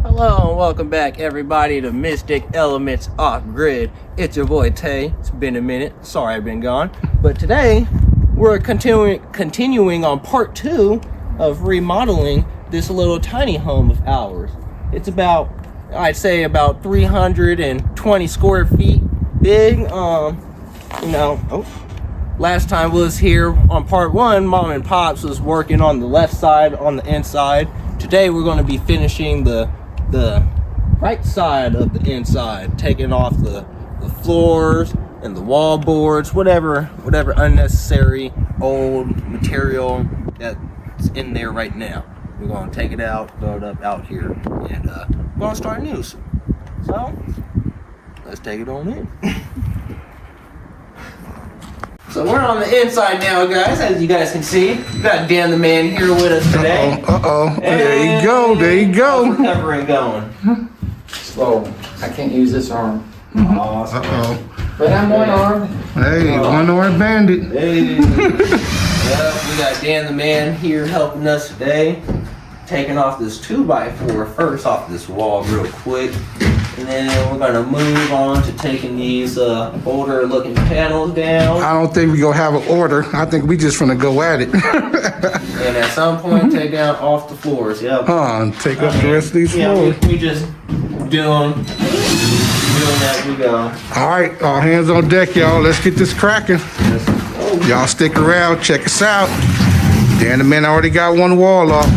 Hello and welcome back everybody to Mystic Elements Off Grid. It's your boy Tay. It's been a minute. Sorry I've been gone. But today we're continuing on part 2 of remodeling this little tiny home of ours. It's about, I'd say about 320 square feet big. Last time was here on part 1, Mom and Pops was working on the left side on the inside. Today we're going to be finishing the right side of the inside, taking off the floors and the wall boards, whatever unnecessary old material that's in there right now. We're going to take it out, throw it up out here, and we're going to start new. So let's take it on in. So we're on the inside now, guys, as you guys can see. We got Dan the Man here with us today. There you go. How's recovering going? Slow. I can't use this arm. Awesome. But I'm one arm. Hey, one-armed bandit. Hey. Yeah, we got Dan the Man here helping us today. Taking off this 2x4 first off this wall real quick. And then we're gonna move on to taking these older looking panels down. I don't think we're going to have an order. I think we just gonna go at it. And at some point take down off the floors. Yep. Take up the rest of these floors. We just doing that we go. All right, all hands on deck, y'all. Let's get this cracking. Y'all stick around, check us out. Dan the Man already got one wall off.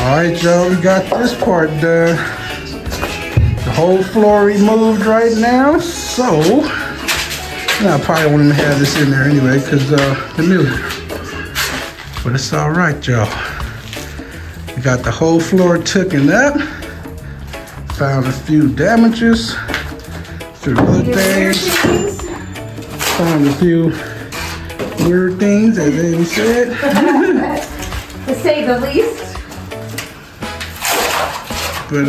All right, y'all, we got this part done. The whole floor removed right now, so I probably wouldn't have this in there anyway because the new. But it's all right, y'all. We got the whole floor taken up. Found a few damages, through other things. Found a few weird things, as Amy said. To say the least. But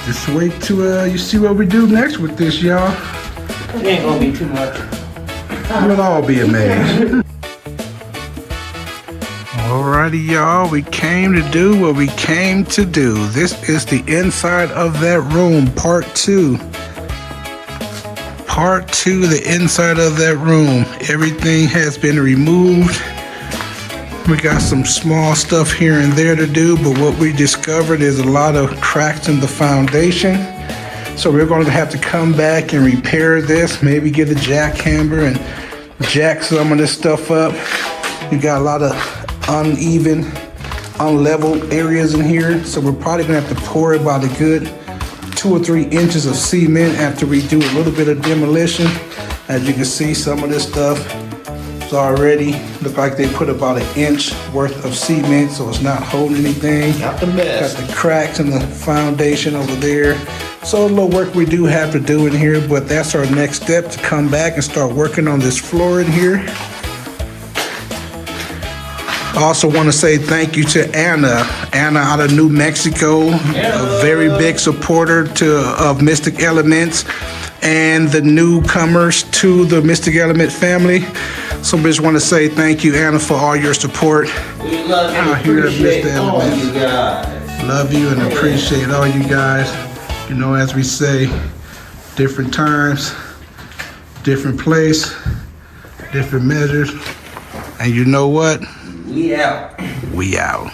just wait till you see what we do next with this, y'all. It ain't gonna be too much. We'll all be amazed. All right, Alrighty, y'all. We came to do what we came to do. This is the inside of that room, part 2. Part 2, the inside of that room. Everything has been removed. We got some small stuff here and there to do, but what we discovered is a lot of cracks in the foundation. So we're going to have to come back and repair this, maybe get a jackhammer and jack some of this stuff up. We got a lot of uneven, unleveled areas in here, so we're probably gonna have to pour about a good 2 or 3 inches of cement after we do a little bit of demolition. As you can see, some of this stuff is already look like they put about 1 inch worth of cement, so it's not holding anything. Not the best. Got the cracks in the foundation over there. So a little work we do have to do in here, but that's our next step, to come back and start working on this floor in here. I also want to say thank you to Anna out of New Mexico, a very big supporter of Mystic Elements and the newcomers to the Mystic Element family. So I just want to say thank you, Anna, for all your support. We love and Out here at appreciate Mr. all Elements. you guys. Love you and appreciate all you guys. You know, as we say, different times, different place, different measures. And you know what? We out. We out.